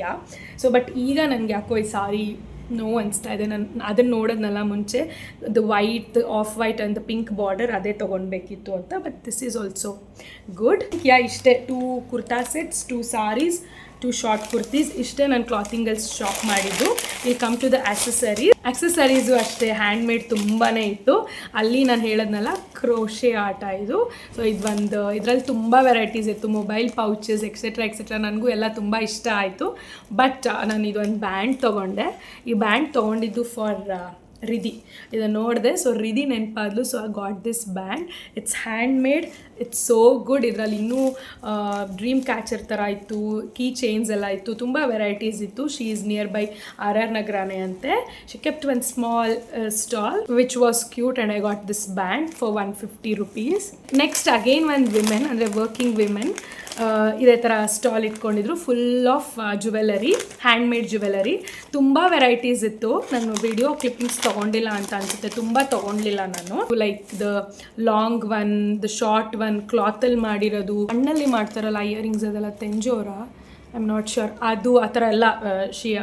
ಸೊ ಬಟ್ ಈಗ ನನಗೆ ಯಾಕೋ ಈ ಸಾರಿ ನೋ ಅನಿಸ್ತಾ ಇದೆ. ನಾನು ಅದನ್ನು ನೋಡೋದ್ನಲ್ಲ ಮುಂಚೆ, the white, off white and the pink border, ಅದೇ ತೊಗೊಳ್ಬೇಕಿತ್ತು ಅಂತ. But this is also good. ಇಷ್ಟೇ 2 ಕುರ್ತಾ ಸೆಟ್ಸ್, 2 ಸಾರೀಸ್, 2 ಶಾರ್ಟ್ ಕುರ್ತೀಸ್, ಇಷ್ಟೇ ನಾನು ಕ್ಲಾತಿಂಗಲ್ಲಿ ಶಾಪ್ ಮಾಡಿದ್ದು. Will come to the accessories ಅಷ್ಟೇ ಹ್ಯಾಂಡ್ ಮೇಡ್ ತುಂಬಾ ಇತ್ತು. ಅಲ್ಲಿ ನಾನು ಹೇಳೋದ್ನಲ್ಲ ಕ್ರೋಶೆ ಆಟ ಇದು. ಸೊ ಇದರಲ್ಲಿ ತುಂಬ ವೆರೈಟೀಸ್ ಇತ್ತು, ಮೊಬೈಲ್ ಪೌಚಸ್ ಎಕ್ಸೆಟ್ರಾ. ನನಗೂ ಎಲ್ಲ ತುಂಬ ಇಷ್ಟ ಆಯಿತು. ಬಟ್ ನಾನು ಇದೊಂದು ಬ್ಯಾಂಡ್ ತೊಗೊಂಡೆ. ಈ ಬ್ಯಾಂಡ್ ತೊಗೊಂಡಿದ್ದು ಫಾರ್ ರಿಧಿ. ಇದನ್ನು ನೋಡಿದೆ, ಸೊ ರಿಧಿ ನೆನಪಾದ್ಲು. So I got this band. It's hand made, it's so good. ಇದರಲ್ಲಿ ಇನ್ನೂ ಡ್ರೀಮ್ ಕ್ಯಾಚರ್ ಥರ ಇತ್ತು, ಕೀ ಚೈನ್ಸ್ ಎಲ್ಲ ಇತ್ತು, ತುಂಬ ವೆರೈಟೀಸ್ ಇತ್ತು. She is near by R R ನಗರನೇ ಅಂತೆ. She kept one small stall which was cute and I got this band for 150 rupees. Next again ಒಂದು ವಿಮೆನ್, ಅಂದರೆ ವರ್ಕಿಂಗ್ ವಿಮೆನ್, ಇದೇ ಥರ ಸ್ಟಾಲ್ ಇಟ್ಕೊಂಡಿದ್ರು. Full of jewellery, hand made jewellery. ತುಂಬ ವೆರೈಟೀಸ್ ಇತ್ತು. ನಾನು ವಿಡಿಯೋ ಕ್ಲಿಪ್ಪಿಂಗ್ಸ್ ತೊಗೊಂಡಿಲ್ಲ ಅಂತ ಅನಿಸುತ್ತೆ, ತುಂಬ ತೊಗೊಂಡಿಲ್ಲ ನಾನು. Like the long one, the short one, ಕ್ಲಾತಲ್ಲಿ ಮಾಡಿರೋದು, ಹಣ್ಣಲ್ಲಿ ಮಾಡ್ತಾರಲ್ಲ ಇಯರಿಂಗ್ಸ್, ಅದೆಲ್ಲ Tanjore, I am not sure, ಅದು ಆ ಥರ ಎಲ್ಲ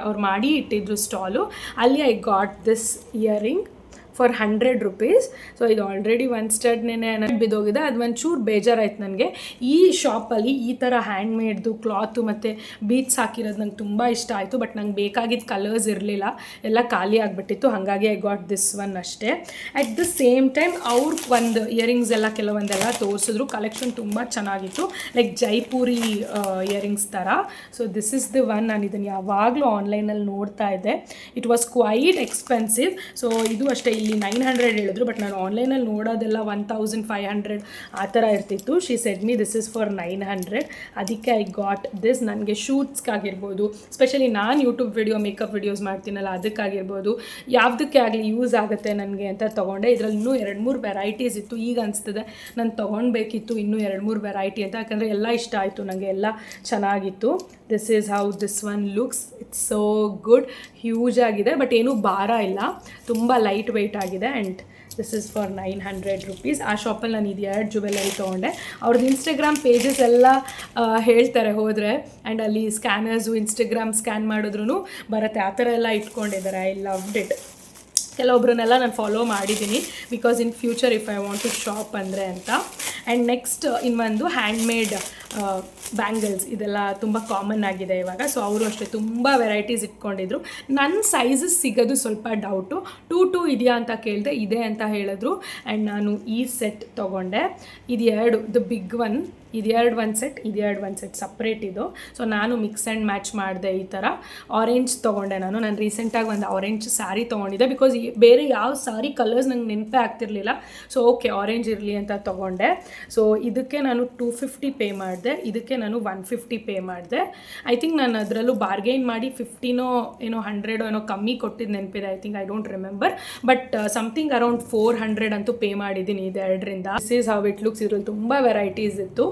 ಅವ್ರು ಮಾಡಿ ಇಟ್ಟಿದ್ರು ಸ್ಟಾಲು. ಅಲ್ಲಿ I got this earring for 100 rupees. So ಇದು ಆಲ್ರೆಡಿ ಒಂದು ಸ್ಟಡ್ನೇ ಬಿದ್ದೋಗಿದೆ. ಅದು ಒಂಚೂರು ಬೇಜಾರಾಯ್ತು ನನಗೆ. ಈ ಶಾಪಲ್ಲಿ ಈ ಥರ ಹ್ಯಾಂಡ್ ಮೇಡ್ದು ಕ್ಲಾತು ಮತ್ತು ಬೀಟ್ಸ್ ಹಾಕಿರೋದು ನಂಗೆ ತುಂಬ ಇಷ್ಟ ಆಯಿತು. ಬಟ್ ನಂಗೆ ಬೇಕಾಗಿದ್ದ ಕಲರ್ಸ್ ಇರಲಿಲ್ಲ, ಎಲ್ಲ ಖಾಲಿ ಆಗಿಬಿಟ್ಟಿತ್ತು. ಹಾಗಾಗಿ ಐ ಗಾಟ್ ದಿಸ್ ಒನ್ ಅಷ್ಟೇ. ಅಟ್ ದ ಸೇಮ್ ಟೈಮ್ ಅವ್ರು ಒಂದು ಇಯರಿಂಗ್ಸ್ ಎಲ್ಲ ಕೆಲವೊಂದೆಲ್ಲ ತೋರಿಸಿದ್ರು. ಕಲೆಕ್ಷನ್ ತುಂಬ ಚೆನ್ನಾಗಿತ್ತು, ಲೈಕ್ ಜೈಪುರಿ ಇಯರಿಂಗ್ಸ್ ಥರ. So this is the one. ನಾನು ಇದನ್ನು ಯಾವಾಗಲೂ ಆನ್ಲೈನಲ್ಲಿ ನೋಡ್ತಾ ಇದ್ದೆ. It was quite expensive. So ಇದು ಅಷ್ಟೇ, ಇಲ್ಲಿ 900 ಹೇಳಿದ್ರು, ಬಟ್ ನಾನು ಆನ್ಲೈನಲ್ಲಿ ನೋಡೋದೆಲ್ಲ 1500 ಆ ಥರ ಇರ್ತಿತ್ತು. She said me this is for 900. ಅದಕ್ಕೆ ಐ ಗಾಟ್ ದಿಸ್. ನನಗೆ ಶೂಟ್ಸ್ಗಾಗಿರ್ಬೋದು, ಸ್ಪೆಷಲಿ ನಾನು ಯೂಟ್ಯೂಬ್ ವಿಡಿಯೋ, ಮೇಕಪ್ ವಿಡಿಯೋಸ್ ಮಾಡ್ತೀನಲ್ಲ, ಅದಕ್ಕಾಗಿರ್ಬೋದು, ಯಾವುದಕ್ಕೆ ಆಗಲಿ ಯೂಸ್ ಆಗುತ್ತೆ ನನಗೆ ಅಂತ ತೊಗೊಂಡೆ. ಇದರಲ್ಲಿ ಇನ್ನೂ 2-3 ವೆರೈಟೀಸ್ ಇತ್ತು. ಈಗ ಅನಿಸ್ತದೆ ನಾನು ತೊಗೊಳ್ಬೇಕಿತ್ತು ಇನ್ನೂ 2-3 ವೆರೈಟಿ ಅಂತ, ಯಾಕಂದರೆ ಎಲ್ಲ ಇಷ್ಟ ಆಯಿತು ನನಗೆ, ಎಲ್ಲ ಚೆನ್ನಾಗಿತ್ತು. This is how this one looks. It's so good. Huge ಆಗಿದೆ, ಬಟ್ ಏನೂ ಭಾರ ಇಲ್ಲ, ತುಂಬ ಲೈಟ್ ವೆಯ್ಟ್ ಆಗಿದೆ. And this is for 900 rupees. ಆ ಶಾಪಲ್ಲಿ ನಾನು ಇದು 2 ಜ್ಯುವೆಲರಿ ತೊಗೊಂಡೆ. ಅವ್ರದ್ದು ಇನ್ಸ್ಟಾಗ್ರಾಮ್ ಪೇಜಸ್ ಎಲ್ಲ ಹೇಳ್ತಾರೆ ಹೋದರೆ, ಆ್ಯಂಡ್ ಅಲ್ಲಿ ಸ್ಕ್ಯಾನರ್ಸು, ಇನ್ಸ್ಟಾಗ್ರಾಮ್ ಸ್ಕ್ಯಾನ್ ಮಾಡಿದ್ರೂ ಬರುತ್ತೆ, ಆ ಥರ ಎಲ್ಲ ಇಟ್ಕೊಂಡಿದ್ದಾರೆ. I loved it. ಕೆಲವೊಬ್ರನ್ನೆಲ್ಲ ನಾನು ಫಾಲೋ ಮಾಡಿದ್ದೀನಿ, because in future if I want to shop ಅಂದರೆ ಅಂತ. ಆ್ಯಂಡ್ ನೆಕ್ಸ್ಟ್ ಇನ್ನೊಂದು ಹ್ಯಾಂಡ್ ಮೇಡ್ ಬ್ಯಾಂಗಲ್ಸ್, ಇದೆಲ್ಲ ತುಂಬ ಕಾಮನ್ ಆಗಿದೆ ಇವಾಗ. ಸೊ ಅವರು ಅಷ್ಟೇ ತುಂಬ ವೆರೈಟೀಸ್ ಇಟ್ಕೊಂಡಿದ್ರು. ನನ್ನ ಸೈಜಸ್ ಸಿಗೋದು ಸ್ವಲ್ಪ ಡೌಟು. 2 ಇದೆಯಾ ಅಂತ ಕೇಳಿದೆ, ಇದೆ ಅಂತ ಹೇಳಿದ್ರು. ಆ್ಯಂಡ್ ನಾನು ಈ ಸೆಟ್ ತೊಗೊಂಡೆ. ಇದು 2, ದ ಬಿಗ್ ಒನ್, ಇದು 2 ಒಂದು ಸೆಟ್, ಇದು 2 ಒಂದು ಸೆಟ್ ಸಪ್ರೇಟ್ ಇದು. ಸೊ ನಾನು ಮಿಕ್ಸ್ ಆ್ಯಂಡ್ ಮ್ಯಾಚ್ ಮಾಡಿದೆ. ಈ ಥರ ಆರೆಂಜ್ ತೊಗೊಂಡೆ ನಾನು ರೀಸೆಂಟಾಗಿ ಒಂದು ಆರೆಂಜ್ ಸ್ಯಾರಿ ತೊಗೊಂಡಿದ್ದೆ, ಬಿಕಾಸ್ ಬೇರೆ ಯಾವ ಸ್ಯಾರಿ ಕಲರ್ಸ್ ನಂಗೆ ನೆನಪೇ ಆಗ್ತಿರ್ಲಿಲ್ಲ. ಸೊ ಓಕೆ ಆರೆಂಜ್ ಇರಲಿ ಅಂತ ತೊಗೊಂಡೆ. ಸೊ ಇದಕ್ಕೆ ನಾನು 250 ಪೇ ಮಾಡಿದೆ, ಇದಕ್ಕೆ ನಾನು 150 ಪೇ ಮಾಡಿದೆ. ಐ ಥಿಂಕ್ ನಾನು ಅದರಲ್ಲೂ ಬಾರ್ಗೈನ್ ಮಾಡಿ 50 ಏನೋ 100 ಏನೋ ಕಮ್ಮಿ ಕೊಟ್ಟಿದ್ದು ನೆನಪಿದೆ. I think I don't remember, but something around 400 ಅಂತೂ ಪೇ ಮಾಡಿದ್ದೀನಿ ಇದೆರಡರಿಂದ. This is how it looks. ಇದರಲ್ಲಿ ತುಂಬ ವೆರೈಟೀಸ್ ಇತ್ತು.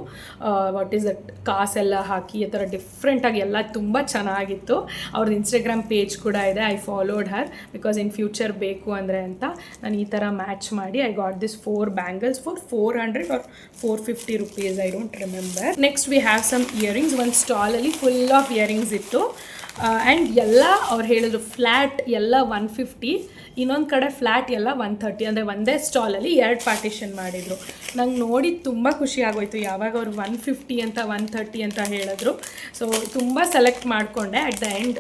ವಾಟ್ ಈಸ್ ದಟ್, ಕಾಸೆಲ್ಲ ಹಾಕಿ ಈ ಥರ ಡಿಫ್ರೆಂಟಾಗಿ ಎಲ್ಲ ತುಂಬ ಚೆನ್ನಾಗಿತ್ತು. ಅವ್ರದ್ದು ಇನ್ಸ್ಟಾಗ್ರಾಮ್ ಪೇಜ್ ಕೂಡ ಇದೆ. I followed her because in future ಬೇಕು ಅಂದರೆ ಅಂತ. ನಾನು ಈ ಥರ ಮ್ಯಾಚ್ ಮಾಡಿ I got this 4 bangles for 400 or 450 rupees, I don't remember. Next we have some earrings. ಒಂದು ಸ್ಟಾಲಲ್ಲಿ ಫುಲ್ ಆಫ್ ಇಯರಿಂಗ್ಸ್ ಇತ್ತು. ಆ್ಯಂಡ್ ಎಲ್ಲ ಅವ್ರು ಹೇಳಿದ್ರು ಫ್ಲ್ಯಾಟ್ ಎಲ್ಲ 150, ಇನ್ನೊಂದು ಕಡೆ ಫ್ಲ್ಯಾಟ್ ಎಲ್ಲ 130, ಅಂದರೆ ಒಂದೇ ಸ್ಟಾಲಲ್ಲಿ 2 ಪಾರ್ಟಿಷನ್ ಮಾಡಿದರು. ನಂಗೆ ನೋಡಿ ತುಂಬ ಖುಷಿ ಆಗೋಯ್ತು ಯಾವಾಗ ಅವ್ರು 150 ಅಂತ 130 ಅಂತ ಹೇಳಿದ್ರು. ಸೊ ತುಂಬ ಸೆಲೆಕ್ಟ್ ಮಾಡಿಕೊಂಡೆ. ಅಟ್ ದ ಎಂಡ್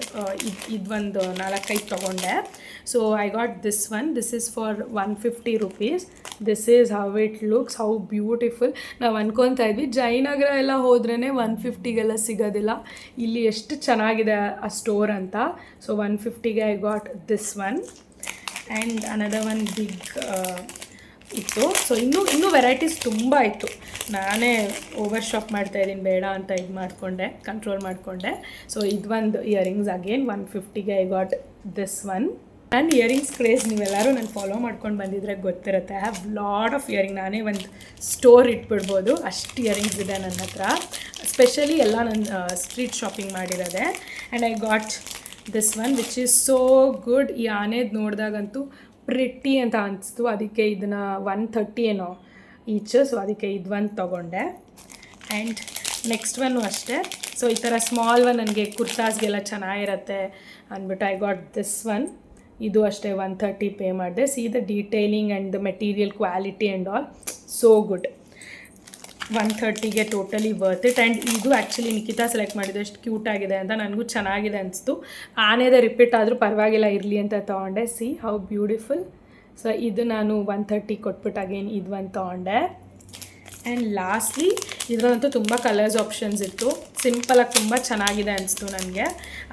ಇದೊಂದು 4-5 ತೊಗೊಂಡೆ. So I got this one. This is for 150 rupees. This is how it looks, how beautiful. ನಾವು ಅನ್ಕೊತಾ ಇದ್ವಿ ಜಯನಗರ ಎಲ್ಲ ಹೋದ್ರೇ 150ಗೆಲ್ಲ ಸಿಗೋದಿಲ್ಲ, ಇಲ್ಲಿ ಎಷ್ಟು ಚೆನ್ನಾಗಿದೆ ಆ ಸ್ಟೋರ್ ಅಂತ. ಸೊ 150ಗೆ I got this one. And another one big ಇತ್ತು. ಸೊ ಇನ್ನೂ ವೆರೈಟೀಸ್ ತುಂಬ ಇತ್ತು. ನಾನೇ ಓವರ್ ಶಾಪ್ ಮಾಡ್ತಾಯಿದ್ದೀನಿ, ಬೇಡ ಅಂತ ಇದು ಮಾಡಿಕೊಂಡೆ, ಕಂಟ್ರೋಲ್ ಮಾಡಿಕೊಂಡೆ. ಸೊ ಇದೊಂದು ಇಯರಿಂಗ್ಸ್ ಅಗೇನ್ 150ಗೆ ಐ ಗಾಟ್ ದಿಸ್ ಒನ್. ನನ್ನ ಇಯರಿಂಗ್ಸ್ ಕ್ರೇಜ್ ನೀವೆಲ್ಲರೂ ನಾನು ಫಾಲೋ ಮಾಡ್ಕೊಂಡು ಬಂದಿದ್ರೆ ಗೊತ್ತಿರುತ್ತೆ. I have lot of earring. ನಾನೇ ಒಂದು ಸ್ಟೋರ್ ಇಟ್ಬಿಡ್ಬೋದು, ಅಷ್ಟು ಇಯರಿಂಗ್ಸ್ ಇದೆ ನನ್ನ ಹತ್ರ. ಸ್ಪೆಷಲಿ ಎಲ್ಲ ನಾನು ಸ್ಟ್ರೀಟ್ ಶಾಪಿಂಗ್ ಮಾಡಿರೋದೆ. And I got this one which is so good. ಈ ಆನೆದು ನೋಡಿದಾಗಂತೂ ಪ್ರಿಟ್ಟಿ ಅಂತ ಅನಿಸ್ತು. ಅದಕ್ಕೆ ಇದನ್ನು 130 ಏನೋ ಈಚ್. ಸೊ ಅದಕ್ಕೆ ಇದೊಂದು ತೊಗೊಂಡೆ. ಆ್ಯಂಡ್ ನೆಕ್ಸ್ಟ್ ಒನ್ನು ಅಷ್ಟೇ. ಸೊ ಈ ಥರ ಸ್ಮಾಲ್ ಒನ್ ನನಗೆ ಕುರ್ತಾಸ್ಗೆಲ್ಲ ಚೆನ್ನಾಗಿರುತ್ತೆ ಅಂದ್ಬಿಟ್ಟು ಐ ಗಾಟ್ ದಿಸ್ ಒನ್. ಇದು ಅಷ್ಟೇ 130 ಪೇ ಮಾಡಿದೆ. See the detailing and the material quality and all so good. 130ಗೆ ಟೋಟಲಿ ವರ್ತ್ ಇಟ್. ಆ್ಯಂಡ್ ಇದು ಆ್ಯಕ್ಚುಲಿ ನಿಖಿತಾ ಸೆಲೆಕ್ಟ್ ಮಾಡಿದ್ದು ಎಷ್ಟು ಕ್ಯೂಟ್ ಆಗಿದೆ ಅಂತ, ನನಗೂ ಚೆನ್ನಾಗಿದೆ ಅನಿಸ್ತು. ಆನೆದೇ ರಿಪೀಟ್ ಆದರೂ ಪರವಾಗಿಲ್ಲ ಇರಲಿ ಅಂತ ತೊಗೊಂಡೆ. C how beautiful. ಸೊ ಇದು ನಾನು 130 ಕೊಟ್ಬಿಟ್ಟು ಅಗೇನ್ ಇದು ಒಂದು ತೊಗೊಂಡೆ. ಆ್ಯಂಡ್ ಲಾಸ್ಟ್ಲಿ ಇದರಲ್ಲಂತೂ ತುಂಬ ಕಲರ್ಸ್ ಆಪ್ಷನ್ಸ್ ಇತ್ತು. ಸಿಂಪಲಾಗಿ ತುಂಬ ಚೆನ್ನಾಗಿದೆ ಅನಿಸ್ತು ನನಗೆ,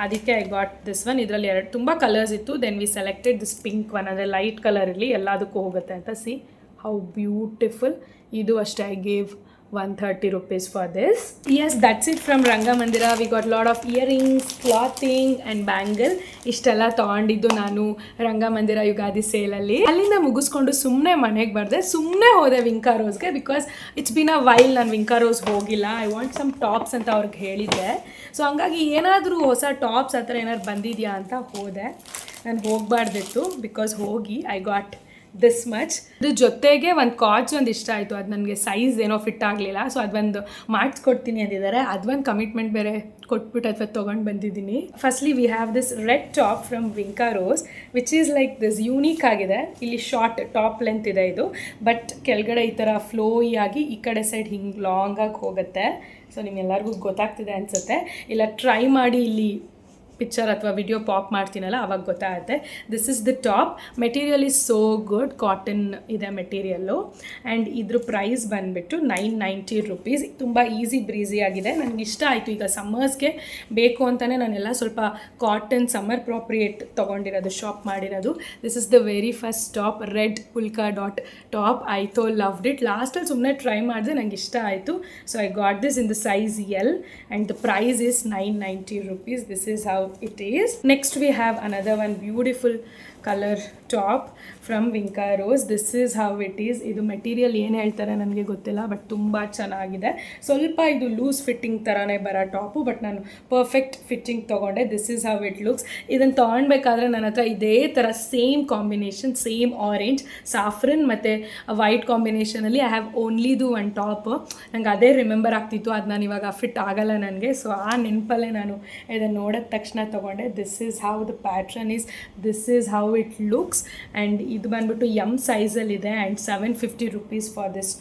ಅದಕ್ಕೆ ಐ ಗಾಟ್ ದಿಸ್ ಒನ್. ಇದರಲ್ಲಿ ತುಂಬ ಕಲರ್ಸ್ ಇತ್ತು. Then we selected this pink one, ಅಂದರೆ ಲೈಟ್ ಕಲರ್ ಇರಲಿ ಎಲ್ಲದಕ್ಕೂ ಹೋಗುತ್ತೆ ಅಂತ. See how beautiful. ಇದು ಅಷ್ಟೇ I gave 130 rupees for this. Yes, that's it from Rangamandira. We got a lot of earrings, clothing and bangle. ಇಷ್ಟೆಲ್ಲ ತೊಗೊಂಡಿದ್ದು ನಾನು ರಂಗಮಂದಿರ ಯುಗಾದಿ ಸೇಲಲ್ಲಿ. ಅಲ್ಲಿಂದ ಮುಗಿಸ್ಕೊಂಡು ಸುಮ್ಮನೆ ಮನೆಗೆ ಬರದೆ, ಸುಮ್ಮನೆ ಹೋದೆ ವಿಂಕಾ ರೋಸ್ಗೆ. Because it's been a while ನಾನು ವಿಂಕಾ ರೋಸ್ ಹೋಗಿಲ್ಲ. ಐ ವಾಂಟ್ ಸಮ್ ಟಾಪ್ಸ್ ಅಂತ ಅವ್ರಿಗೆ ಹೇಳಿದ್ದೆ. ಸೊ ಹಂಗಾಗಿ ಏನಾದರೂ ಹೊಸ ಟಾಪ್ಸ್ ಆ ಥರ ಏನಾದ್ರು ಬಂದಿದೆಯಾ ಅಂತ ಹೋದೆ. ನಾನು ಹೋಗಬಾರ್ದಿತ್ತು, ಬಿಕಾಸ್ ಹೋಗಿ ಐ ಗಾಟ್ ದಿಸ್ ಮಚ್. ಅದ್ರ ಜೊತೆಗೆ ಒಂದು ಕಾರ್ಡ್ಸ್ ಒಂದು ಇಷ್ಟ ಆಯಿತು. ಅದು ನನಗೆ ಸೈಜ್ ಏನೋ ಫಿಟ್ ಆಗಲಿಲ್ಲ. ಸೊ ಅದೊಂದು ಮಾಡಿಸ್ಕೊಡ್ತೀನಿ ಅಂದಿದ್ದಾರೆ. ಅದೊಂದು ಕಮಿಟ್ಮೆಂಟ್ ಬೇರೆ ಕೊಟ್ಬಿಟ್ಟು ಅಥವಾ ತೊಗೊಂಡು ಬಂದಿದ್ದೀನಿ. Firstly we have this red top from Vinca Rose which is like this unique ಆಗಿದೆ. ಇಲ್ಲಿ ಶಾರ್ಟ್ ಟಾಪ್ ಲೆಂತ್ ಇದೆ ಇದು, ಬಟ್ ಕೆಳಗಡೆ ಈ ಥರ ಫ್ಲೋಯಿ ಆಗಿ ಈ ಕಡೆ ಸೈಡ್ ಹಿಂಗೆ ಲಾಂಗಾಗಿ ಹೋಗುತ್ತೆ. ಸೊ ನಿಮ್ಗೆಲ್ಲರಿಗೂ ಗೊತ್ತಾಗ್ತಿದೆ ಅನಿಸುತ್ತೆ. ಇಲ್ಲ ಟ್ರೈ ಮಾಡಿ ಇಲ್ಲಿ ಪಿಕ್ಚರ್ ಅಥವಾ ವಿಡಿಯೋ ಪಾಪ್ ಮಾಡ್ತೀನಲ್ಲ ಆವಾಗ ಗೊತ್ತಾಗುತ್ತೆ. This is the top. Material is so good. Cotton ಇದೆ ಮೆಟೀರಿಯಲ್ಲು. ಆ್ಯಂಡ್ ಇದ್ರ ಪ್ರೈಸ್ ಬಂದುಬಿಟ್ಟು 990 rupees. ತುಂಬ ಈಸಿ ಬ್ರೀಸಿ ಆಗಿದೆ. ನನಗೆ ಇಷ್ಟ ಆಯಿತು. ಈಗ ಸಮ್ಮರ್ಸ್ಗೆ ಬೇಕು ಅಂತಲೇ ನಾನೆಲ್ಲ ಸ್ವಲ್ಪ ಕಾಟನ್ ಸಮ್ಮರ್ ಪ್ರಾಪ್ರಿಯೇಟ್ ತೊಗೊಂಡಿರೋದು, ಶಾಪ್ ಮಾಡಿರೋದು. This is the very first top, red polka dot top. I though loved it. ಲಾಸ್ಟಲ್ಲಿ ಸುಮ್ಮನೆ ಟ್ರೈ ಮಾಡಿದೆ, ನನಗೆ ಇಷ್ಟ ಆಯಿತು. So I got this in the size L and the price is 990 rupees. This is how it is. Next we have another one beautiful color top from Vinca Rose. This is how it is. ಇದು ಮೆಟೀರಿಯಲ್ ಏನು ಹೇಳ್ತಾರೆ ನನಗೆ ಗೊತ್ತಿಲ್ಲ, ಬಟ್ ತುಂಬ ಚೆನ್ನಾಗಿದೆ. ಸ್ವಲ್ಪ ಇದು ಲೂಸ್ ಫಿಟ್ಟಿಂಗ್ ಥರನೇ ಬರೋ ಟಾಪು, ಬಟ್ ನಾನು ಪರ್ಫೆಕ್ಟ್ ಫಿಟ್ಟಿಂಗ್ ತೊಗೊಂಡೆ. This is how it looks. ಇದನ್ನು ತೊಗೊಳ್ಬೇಕಾದ್ರೆ ನನ್ನ ಹತ್ರ ಇದೇ ಥರ same combination, same orange, saffron ಮತ್ತು ವೈಟ್ ಕಾಂಬಿನೇಷನಲ್ಲಿ ಐ ಹ್ಯಾವ್ ಓನ್ಲಿದು ಒನ್ ಟಾಪ್. ನಂಗೆ ಅದೇ ರಿಮೆಂಬರ್ ಆಗ್ತಿತ್ತು. ಅದು ನಾನು ಇವಾಗ ಫಿಟ್ ಆಗಲ್ಲ ನನಗೆ. ಸೊ ಆ ನೆನಪಲ್ಲೇ ನಾನು ಇದನ್ನು ನೋಡಿದ ತಕ್ಷಣ ತೊಗೊಂಡೆ. This is how the pattern is. This is how it looks. And ಇದು ಬಂದ್ಬಿಟ್ಟು ಎಮ್ ಸೈಜಲ್ಲಿದೆ. And 750 rupees for this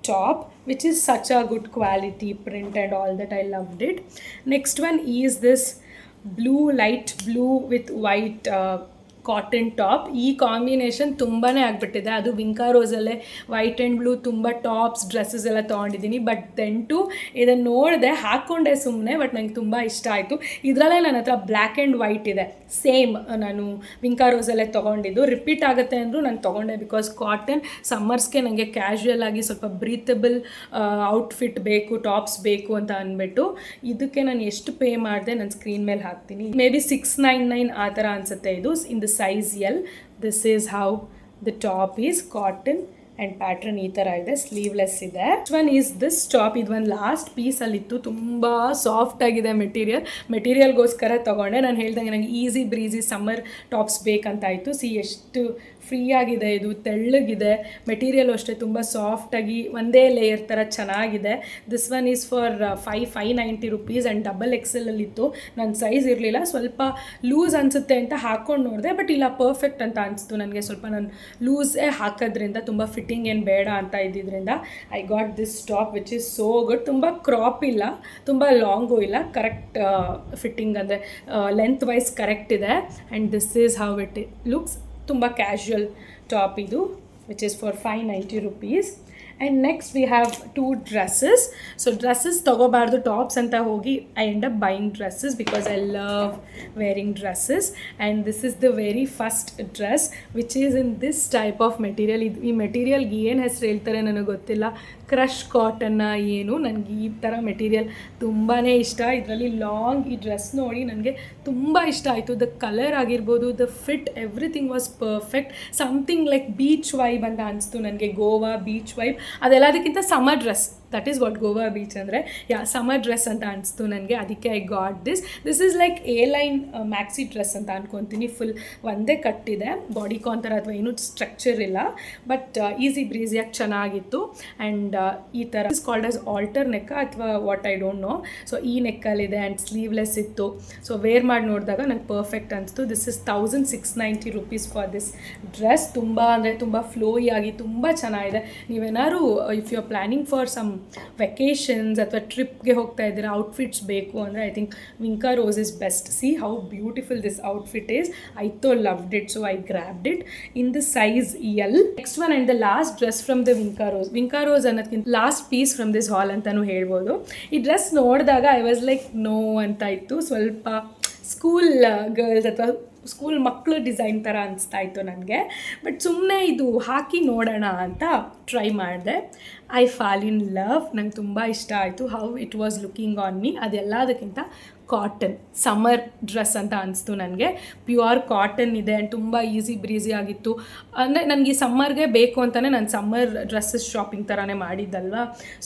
top, which is such a good quality print and all that. I loved it. Next one is this blue, light blue with white cotton top. ಈ ಕಾಂಬಿನೇಷನ್ ತುಂಬಾ ಆಗಿಬಿಟ್ಟಿದೆ. ಅದು ವಿಂಕಾ ರೋಸಲ್ಲೇ ವೈಟ್ ಆ್ಯಂಡ್ ಬ್ಲೂ ತುಂಬ ಟಾಪ್ಸ್, ಡ್ರೆಸ್ಸಸ್ ಎಲ್ಲ ತೊಗೊಂಡಿದ್ದೀನಿ. ಬಟ್ ದೆಂಟು ಇದನ್ನು ನೋಡಿದೆ, ಹಾಕ್ಕೊಂಡೆ ಸುಮ್ಮನೆ, ಬಟ್ ನಂಗೆ ತುಂಬ ಇಷ್ಟ ಆಯಿತು. ಇದರಲ್ಲೇ ನನ್ನ ಹತ್ರ ಬ್ಲ್ಯಾಕ್ ಆ್ಯಂಡ್ ವೈಟ್ ಇದೆ, ಸೇಮ್ ನಾನು ವಿಂಕಾ ರೋಸಲ್ಲೇ ತೊಗೊಂಡಿದ್ದು. ರಿಪೀಟ್ ಆಗುತ್ತೆ ಅಂದರೂ ನಾನು ತೊಗೊಂಡೆ. ಬಿಕಾಸ್ ಕಾಟನ್ ಸಮ್ಮರ್ಸ್ಗೆ ನನಗೆ ಕ್ಯಾಶುಯಲ್ ಆಗಿ ಸ್ವಲ್ಪ ಬ್ರೀತಬಲ್ ಔಟ್ಫಿಟ್ ಬೇಕು, ಟಾಪ್ಸ್ ಬೇಕು ಅಂತ ಅಂದ್ಬಿಟ್ಟು ಇದಕ್ಕೆ ನಾನು ಎಷ್ಟು ಪೇ ಮಾಡಿದೆ ನಾನು ಸ್ಕ್ರೀನ್ ಮೇಲೆ ಹಾಕ್ತೀನಿ. ಮೇ ಬಿ 699 ಆ ಥರ ಅನಿಸುತ್ತೆ. ಇದು in the size L. This is how the top is. Cotton and pattern ಈ ಥರ ಇದೆ, ಸ್ಲೀವ್ಲೆಸ್ ಇದೆ. Next one is this top. ಇದು ಒಂದು ಲಾಸ್ಟ್ ಪೀಸಲ್ಲಿತ್ತು. ತುಂಬ ಸಾಫ್ಟ್ ಆಗಿದೆ ಮೆಟೀರಿಯಲ್ಗೋಸ್ಕರ ತೊಗೊಂಡೆ. ನಾನು ಹೇಳ್ದಂಗೆ ನನಗೆ ಈಸಿ ಬ್ರೀಸಿ ಸಮ್ಮರ್ ಟಾಪ್ಸ್ ಬೇಕಂತಾಯಿತು. ಸಿ ಎಷ್ಟು ಆಗಿದೆ, ಇದು ತೆಳ್ಳಗಿದೆ, ಮೆಟೀರಿಯಲ್ ಅಷ್ಟೇ ತುಂಬ ಸಾಫ್ಟಾಗಿ ಒಂದೇ ಲೇಯರ್ ಥರ ಚೆನ್ನಾಗಿದೆ. This one is for 590 rupees and double ಎಕ್ಸೆಲಲ್ಲಿತ್ತು. ನನ್ನ ಸೈಜ್ ಇರಲಿಲ್ಲ, ಸ್ವಲ್ಪ ಲೂಸ್ ಅನಿಸುತ್ತೆ ಅಂತ ಹಾಕ್ಕೊಂಡು ನೋಡಿದೆ, ಬಟ್ ಇಲ್ಲ ಪರ್ಫೆಕ್ಟ್ ಅಂತ ಅನಿಸ್ತು ನನಗೆ. ಸ್ವಲ್ಪ ನಾನು ಲೂಸೇ ಹಾಕೋದ್ರಿಂದ, ತುಂಬ ಫಿಟ್ಟಿಂಗ್ ಏನು ಬೇಡ ಅಂತ ಇದ್ದಿದ್ದರಿಂದ I got this top which is so good. ತುಂಬ ಕ್ರಾಪ್ ಇಲ್ಲ, ತುಂಬ ಲಾಂಗು ಇಲ್ಲ, ಕರೆಕ್ಟ್ ಫಿಟ್ಟಿಂಗ್ ಅಂದರೆ ಲೆಂತ್ ವೈಸ್ ಕರೆಕ್ಟ್ ಇದೆ. And this is how it looks. ತುಂಬ ಕ್ಯಾಶುವಲ್ ಟಾಪ್ ಇದು, which is for 590 rupees. And next we have 2 dresses. So dresses ತೊಗೋಬಾರ್ದು ಟಾಪ್ಸ್ ಅಂತ ಹೋಗಿ I end up buying dresses because I love wearing dresses. And this is the very first dress which is in this type of material. ಇದು ಈ ಮೆಟೀರಿಯಲ್ಗೆ ಏನು ಹೆಸರು ಹೇಳ್ತಾರೆ ನನಗೆ ಗೊತ್ತಿಲ್ಲ, ಕ್ರಷ್ ಕಾಟನ್ನ ಏನು. ನನಗೆ ಈ ಥರ ಮೆಟೀರಿಯಲ್ ತುಂಬಾ ಇಷ್ಟ. ಇದರಲ್ಲಿ ಲಾಂಗ್ ಈ ಡ್ರೆಸ್ ನೋಡಿ ನನಗೆ ತುಂಬ ಇಷ್ಟ ಆಯಿತು. ದ ಕಲರ್ ಆಗಿರ್ಬೋದು, the fit, everything was perfect. Something like beach vibe ಅಂತ ಅನಿಸ್ತು ನನಗೆ, ಗೋವಾ ಬೀಚ್ ವೈಬ್. ಅದೆಲ್ಲದಕ್ಕಿಂತ summer dress, that is what Goa beach ಅಂದರೆ, ಸಮರ್ ಡ್ರೆಸ್ ಅಂತ ಅನಿಸ್ತು ನನಗೆ. ಅದಕ್ಕೆ I got this is like A line maxi dress ಅಂತ ಅನ್ಕೊತೀನಿ. ಫುಲ್ ಒಂದೇ ಕಟ್ಟಿದೆ, ಬಾಡಿ ಕಾನ್ ಥರ ಅಥವಾ ಏನೂ ಸ್ಟ್ರಕ್ಚರ್ ಇಲ್ಲ, ಬಟ್ ಈಸಿ ಬ್ರೀಸಿಯಾಗಿ ಚೆನ್ನಾಗಿತ್ತು. ಆ್ಯಂಡ್ ಈ ಥರ is called as halter neck ಅಥವಾ what I don't know. So ಈ ನೆಕ್ಕಲ್ಲಿದೆ ಆ್ಯಂಡ್ ಸ್ಲೀವ್ಲೆಸ್ ಇತ್ತು. ಸೊ ವೇರ್ ಮಾಡಿ ನೋಡಿದಾಗ ನಂಗೆ ಪರ್ಫೆಕ್ಟ್ ಅನಿಸ್ತು. This is 1690 rupees for this dress. ತುಂಬ ಅಂದರೆ ತುಂಬ ಫ್ಲೋಯಿ ಆಗಿ ತುಂಬ ಚೆನ್ನಾಗಿದೆ. ನೀವೇನಾದ್ರು if you are planning for some vacations ಅಥವಾ ಟ್ರಿಪ್ಗೆ ಹೋಗ್ತಾ ಇದ್ದೀರಾ, ಔಟ್ಫಿಟ್ಸ್ ಬೇಕು ಅಂದರೆ I think Vinca Rose is best. See how beautiful this outfit is. I ತೋ loved it, so I grabbed it in the size L. Next one and the last dress from the Vinka rose ಅನ್ನೋದಕ್ಕಿಂತ last piece from this haul ಅಂತಲೂ ಹೇಳ್ಬೋದು. ಈ ಡ್ರೆಸ್ ನೋಡಿದಾಗ ಐ ವಾಸ್ ಲೈಕ್ ನೋ ಅಂತ ಇತ್ತು. ಸ್ವಲ್ಪ ಸ್ಕೂಲ್ ಗರ್ಲ್ಸ್ ಅಥವಾ ಸ್ಕೂಲ್ ಮಕ್ಕಳು ಡಿಸೈನ್ ಥರ ಅನಿಸ್ತಾ ಇತ್ತು ನನಗೆ. ಬಟ್ ಸುಮ್ಮನೆ ಇದು ಹಾಕಿ ನೋಡೋಣ ಅಂತ ಟ್ರೈ ಮಾಡಿದೆ. I fall in love. ನಂಗೆ ತುಂಬ ಇಷ್ಟ ಆಯಿತು how it was looking on me. ಅದೆಲ್ಲದಕ್ಕಿಂತ ಕಾಟನ್ ಸಮ್ಮರ್ ಡ್ರೆಸ್ ಅಂತ ಅನಿಸ್ತು ನನಗೆ. ಪ್ಯೂರ್ ಕಾಟನ್ ಇದೆ ಆ್ಯಂಡ್ ತುಂಬ ಈಸಿ ಬ್ರೀಸಿ ಆಗಿತ್ತು. ಅಂದರೆ ನನಗೆ ಈ ಸಮ್ಮರ್ಗೆ ಬೇಕು ಅಂತಲೇ ನಾನು ಸಮ್ಮರ್ ಡ್ರೆಸ್ಸಸ್ ಶಾಪಿಂಗ್ ಥರನೇ ಮಾಡಿದ್ದಲ್ವ.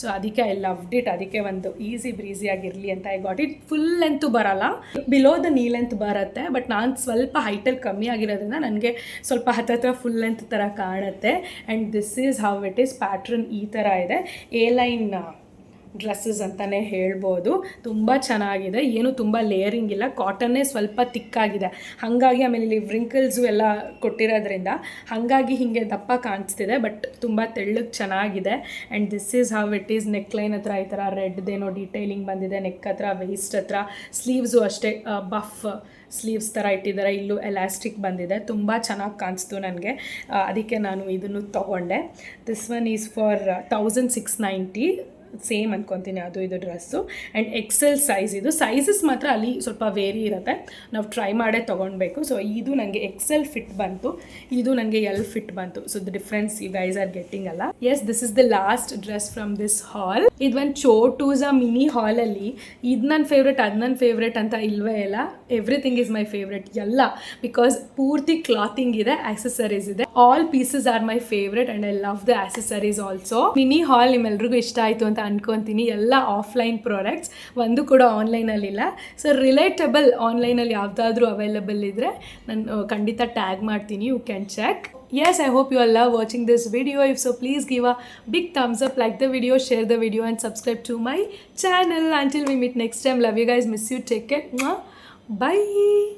ಸೊ ಅದಕ್ಕೆ ಐ ಲವ್ಡ್ ಇಟ್. ಅದಕ್ಕೆ ಒಂದು ಈಸಿ ಬ್ರೀಸಿ ಆಗಿರಲಿ ಅಂತ I got it. Full length ಬರೋಲ್ಲ, ಬಿಲೋ ದ ನೀ ಲೆಂತ್ ಬರುತ್ತೆ, ಬಟ್ ನಾನು ಸ್ವಲ್ಪ ಹೈಟಲ್ಲಿ ಕಮ್ಮಿ ಆಗಿರೋದ್ರಿಂದ ನನಗೆ ಸ್ವಲ್ಪ ಹತ್ತಿರ ಫುಲ್ ಲೆಂತ್ ಥರ ಕಾಣುತ್ತೆ. And this is how it is. Pattern ಈ ಥರ ಇದೆ, ಎ ಲೈನ್ ಡ್ರೆಸ್ಸಸ್ ಅಂತಲೇ ಹೇಳ್ಬೋದು. ತುಂಬ ಚೆನ್ನಾಗಿದೆ, ಏನು ತುಂಬ ಲೇಯರಿಂಗ್ ಇಲ್ಲ, ಕಾಟನ್ನೇ ಸ್ವಲ್ಪ ತಿಕ್ಕಾಗಿದೆ ಹಾಗಾಗಿ. ಆಮೇಲೆ ಇಲ್ಲಿ ವ್ರಿಂಕಲ್ಸು ಎಲ್ಲ ಕೊಟ್ಟಿರೋದ್ರಿಂದ ಹಾಗಾಗಿ ಹೀಗೆ ದಪ್ಪ ಕಾಣಿಸ್ತಿದೆ, ಬಟ್ ತುಂಬ ತೆಳ್ಳಗೆ ಚೆನ್ನಾಗಿದೆ. And this is how it is. Neck line ಹತ್ರ ಈ ಥರ ರೆಡ್ದೇನೋ ಡೀಟೇಲಿಂಗ್ ಬಂದಿದೆ, ನೆಕ್ ಹತ್ರ, ವೇಸ್ಟ್ ಹತ್ರ. ಸ್ಲೀವ್ಸು ಅಷ್ಟೇ ಬಫ್ ಸ್ಲೀವ್ಸ್ ಥರ ಇಟ್ಟಿದ್ದಾರೆ, ಇಲ್ಲೂ ಎಲಾಸ್ಟಿಕ್ ಬಂದಿದೆ. ತುಂಬ ಚೆನ್ನಾಗಿ ಕಾಣಿಸ್ತು ನನಗೆ, ಅದಕ್ಕೆ ನಾನು ಇದನ್ನು ತೊಗೊಂಡೆ. This one is for 1690. Same ಅನ್ಕೊತೀನಿ ಅದು ಇದು ಡ್ರೆಸ್ಸು. ಆ್ಯಂಡ್ ಎಕ್ಸೆಲ್ ಸೈಜ್ ಇದು. ಸೈಜಸ್ ಮಾತ್ರ ಅಲ್ಲಿ ಸ್ವಲ್ಪ ವೇರಿ ಇರುತ್ತೆ, ನಾವು ಟ್ರೈ ಮಾಡೇ ತೊಗೊಳ್ಬೇಕು. ಸೊ ಇದು ನನಗೆ ಎಕ್ಸೆಲ್ ಫಿಟ್ ಬಂತು, ಇದು ನನಗೆ ಎಲ್ ಫಿಟ್ ಬಂತು. So the difference you guys are getting ಅಲ್ಲ. Yes, this is the last dress from this haul. ಇದು ಒಂದು ಚೋಟೂಸ ಮಿನಿ ಹಾಲಲ್ಲಿ ಇದು ನನ್ನ ಫೇವ್ರೆಟ್, ಅದು ನನ್ನ ಫೇವ್ರೆಟ್ ಅಂತ ಇಲ್ವೇ ಇಲ್ಲ. ಎವ್ರಿಥಿಂಗ್ ಈಸ್ ಮೈ ಫೇವ್ರೆಟ್ ಎಲ್ಲ, ಬಿಕಾಸ್ ಪೂರ್ತಿ ಕ್ಲಾತಿಂಗ್ ಇದೆ, ಆಕ್ಸೆಸರೀಸ್ ಇದೆ. All pieces are my favourite and I love the accessories also. Mini haul ನಿಮ್ಮೆಲ್ರಿಗೂ ಇಷ್ಟ ಆಯಿತು ಅಂತ ಅನ್ಕೊತೀನಿ. ಎಲ್ಲ ಆಫ್ಲೈನ್ ಪ್ರಾಡಕ್ಟ್ಸ್, ಒಂದು ಕೂಡ ಆನ್ಲೈನಲ್ಲಿಲ್ಲ. ಸೊ ರಿಲೇಟಬಲ್ ಆನ್ಲೈನಲ್ಲಿ ಯಾವುದಾದ್ರೂ ಅವೈಲಬಲ್ ಇದ್ದರೆ ನಾನು ಖಂಡಿತ ಟ್ಯಾಗ್ ಮಾಡ್ತೀನಿ, you can check. Yes, I hope you all love watching this video. If so, please give a big thumbs up, like the video, share the video and subscribe to my channel. Until we meet next time, love you guys, miss you, take care. Bye.